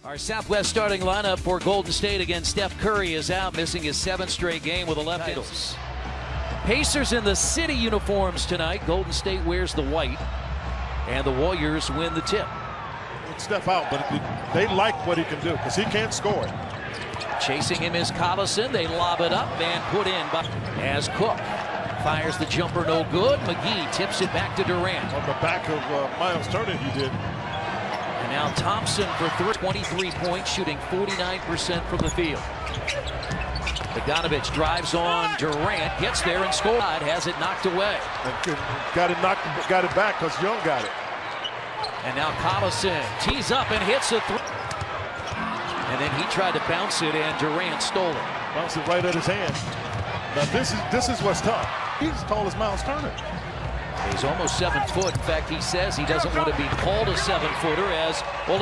Our Southwest starting lineup for Golden State against Steph Curry is out, missing his 7th straight game with 11 titles. Pacers in the city uniforms tonight. Golden State wears the white, and the Warriors win the tip. Steph out, but they like what he can do because he can't score. Chasing him is Collison. They lob it up and put in as Cook fires the jumper, no good. McGee tips it back to Durant. On the back of Miles Turner, he did. And now Thompson for 23 points, shooting 49% from the field. Bogdanovic drives on Durant, gets there and scores. Has it knocked away. And got it back because Young got it. And now Collison tees up and hits a three. And then he tried to bounce it, and Durant stole it. Bounced it right at his hand. Now this is what's tough. He's as tall as Miles Turner. He's almost 7 foot. In fact, he says he doesn't want to be called a 7-footer as well.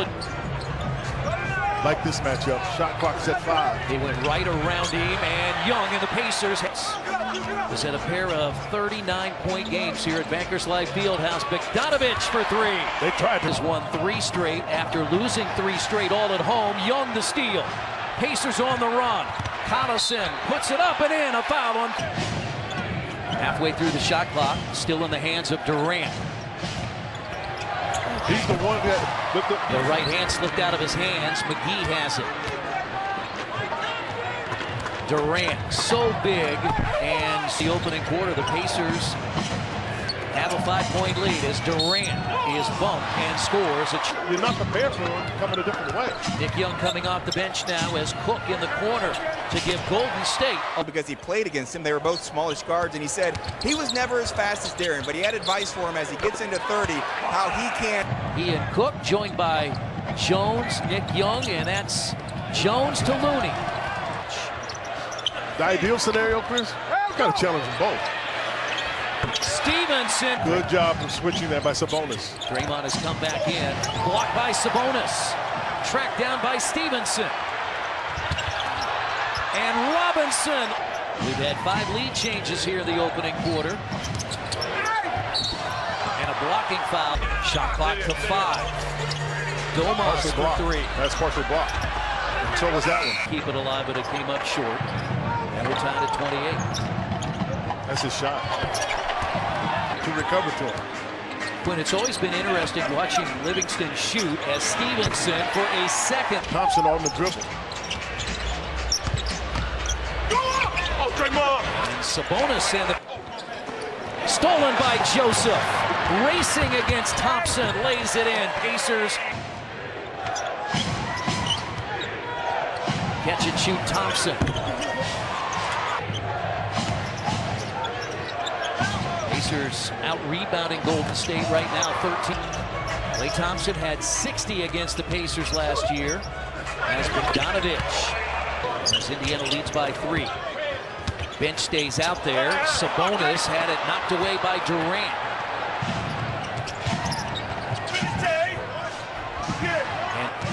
Like this matchup, shot clock's at 5. He went right around him, and Young and the Pacers has had a pair of 39-point games here at Bankers Life Fieldhouse. Bogdanovic for 3. They tried to. Has won 3 straight after losing 3 straight all at home. Young the steal. Pacers on the run. Collison puts it up and in. A foul on. Halfway through the shot clock, still in the hands of Durant. He's the one that the right hand slipped out of his hands. McGee has it. Durant, so big, and the opening quarter, the Pacers have a 5-point lead as Durant is bumped and scores. You're not prepared for him coming a different way. Nick Young coming off the bench now as Cook in the corner to give Golden State. Because he played against him, they were both smallish guards, and he said he was never as fast as Darren, but he had advice for him as he gets into 30, how he can. He and Cook joined by Jones, Nick Young, and that's Jones to Looney. The ideal scenario, Chris, you've got to challenge them both. Stevenson. Good job of switching that by Sabonis. Draymond has come back in. Blocked by Sabonis. Tracked down by Stevenson. And Robinson. We've had 5 lead changes here in the opening quarter. And a blocking foul. Shot clock to 5. Domas for 3. That's partially blocked. And so was that one. Keep it alive, but it came up short. And we're tied at 28. That's his shot. To recover to him. When it's always been interesting watching Livingston shoot as Stevenson for a second. Thompson on the dribble. Oh, Draymond! And Sabonis and the stolen by Joseph. Racing against Thompson, lays it in. Pacers. Catch and shoot Thompson. Pacers out rebounding Golden State right now, 13. Klay Thompson had 60 against the Pacers last year. As Bogdanovic, as Indiana leads by 3. Bench stays out there. Sabonis had it knocked away by Durant.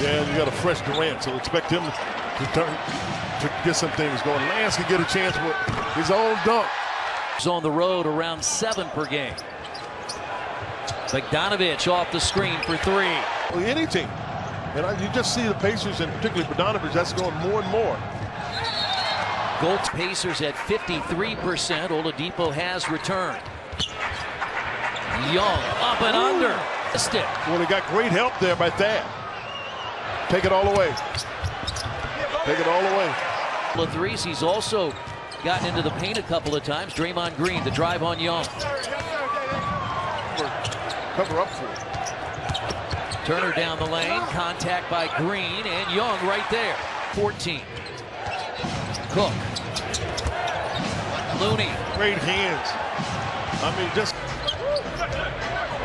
Yeah, you got a fresh Durant, so expect him to get some things going. Lance can get a chance with his own dunk. On the road around 7 per game. Bogdanovic off the screen for 3. Well, any team. And you just see the Pacers, and particularly Bogdanovic, that's going more and more. Gold Pacers at 53%. Oladipo has returned. Young up and under. Well, they got great help there by Thad. Take it all away. Take it all away. The threes. He's also gotten into the paint a couple of times. Draymond Green, the drive on Young. Cover up for it. Turner down the lane. Contact by Green, and Young right there. 14. Cook. Looney. Great hands. I mean, just.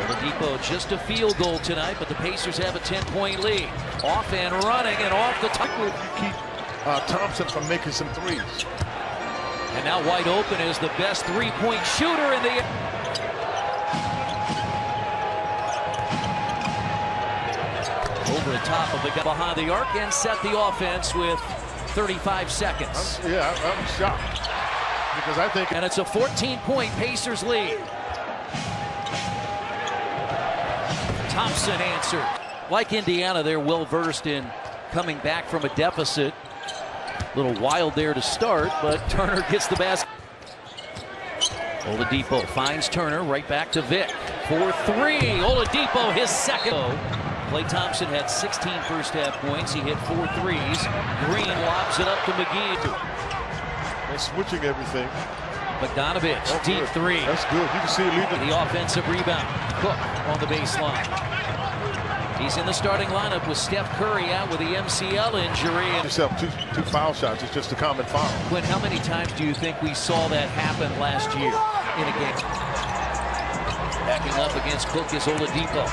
Oladipo just a field goal tonight, but the Pacers have a 10-point lead. Off and running and off the top. You keep Thompson from making some threes. And now wide open is the best 3-point shooter in the. Over the top of the guy behind the arc and set the offense with 35 seconds. I'm shocked because I think. And it's a 14-point Pacers lead. Thompson answered. Like Indiana, they're well versed in coming back from a deficit. A little wild there to start, but Turner gets the basket. Oladipo finds Turner, right back to Vic. 4-3. Oladipo, his second. Klay Thompson had 16 first half points. He hit 4 threes. Green lobs it up to McGee. They're switching everything. Bogdanovich, deep three. That's good. You can see it leaving. The offensive rebound. Cook on the baseline. He's in the starting lineup with Steph Curry out with the MCL injury. And Yourself two foul shots. It's just a common foul. Quinn, how many times do you think we saw that happen last year in a game? Backing up against Cook is Oladipo.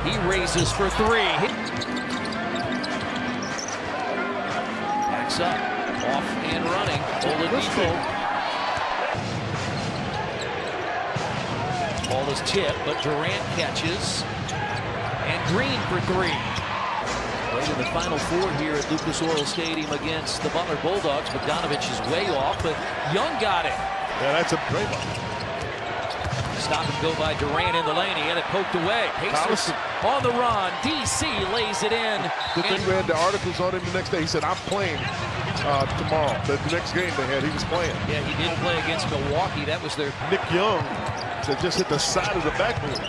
He raises for three. Backs up. Off and running. Oladipo. Ball is tipped, but Durant catches. And Green for three. Right in the Final Four here at Lucas Oil Stadium against the Butler Bulldogs. Bogdanovich is way off, but Young got it. Yeah, that's a Draymond. Stop and go by Durant in the lane. He had it poked away. Pacers on the run. DC lays it in. The thing read the articles on him the next day. He said, I'm playing tomorrow. The next game they had, he was playing. Yeah, he did play against Milwaukee. That was their... Nick Young said just hit the side of the backboard.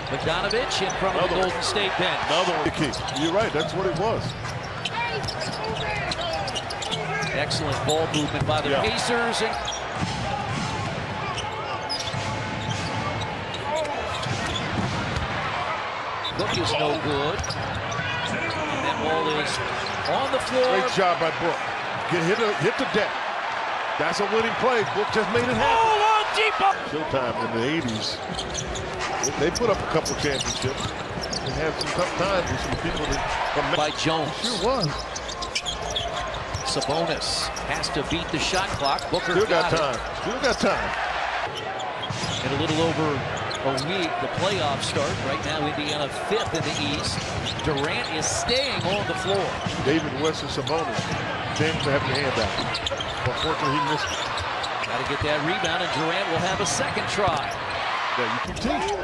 Bogdanovich in front of the Golden State bench. Another one. You're right. That's what it was. Excellent ball movement by the Pacers. Cook is no good. And that ball is on the floor. Great job by Book. Hit the deck. That's a winning play. Book just made it happen. Oh, Oladipo! Showtime in the 80s. They put up a couple championships. They had some tough times with some people that by Jones. Sure was. Sabonis has to beat the shot clock. Booker Still got time. Still got time. In a little over a week, the playoffs start. Right now, Indiana 5th in the East. Durant is staying on the floor. David West and Sabonis. James will have your hand out. Unfortunately, he missed it. Got to get that rebound, and Durant will have a second try. Yeah, you can teach.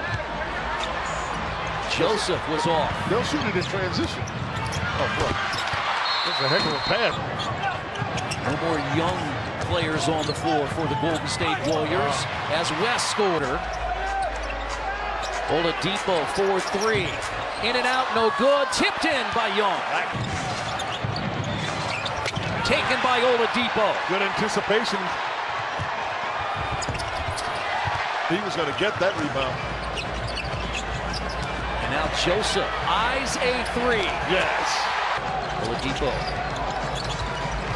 Joseph was off. They'll shoot it in transition. Oh, boy. That's a heck of a pass. No more young players on the floor for the Golden State Warriors as West scored her. Oladipo 4-3. In and out, no good. Tipped in by Young. Taken by Oladipo. Good anticipation. He was going to get that rebound. And now Joseph eyes a three. Yes. Oladipo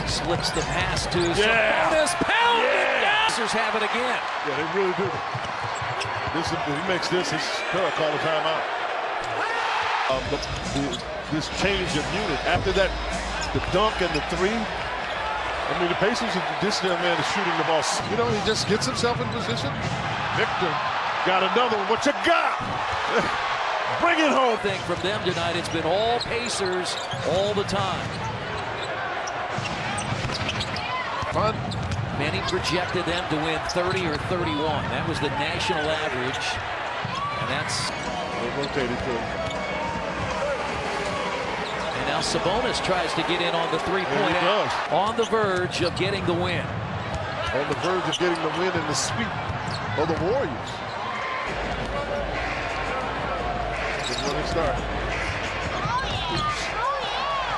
slips the pass to Sabonis. Pounded down. Pacers have it again. Yeah, they really do. He makes this. His call a timeout. This change of unit after that, the dunk and the three. I mean, the Pacers, this young man is shooting the ball. You know, he just gets himself in position. Victor got another one. What you got? Bring it home. Thing from them tonight. It's been all Pacers all the time. Fun. Many projected them to win 30 or 31. That was the national average. And that's... They rotated to him. And now Sabonis tries to get in on the three-point out. On the verge of getting the win. On the verge of getting the win in the sweep of the Warriors. Good running start.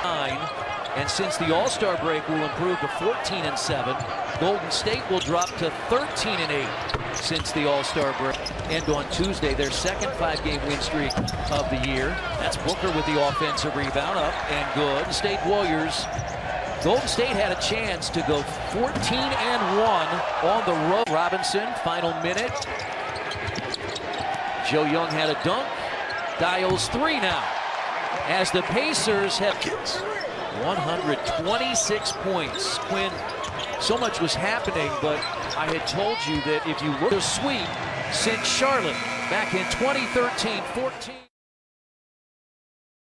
9. And since the All-Star break will improve to 14-7, Golden State will drop to 13-8 since the All-Star break. And on Tuesday, their second 5-game win streak of the year. That's Booker with the offensive rebound, up and good. State Warriors. Golden State had a chance to go 14-1 on the road. Robinson, final minute. Joe Young had a dunk. Dials 3 now. As the Pacers have 126 points. Quinn, so much was happening, but I had told you that if you look at the sweep since Charlotte back in 2013-14.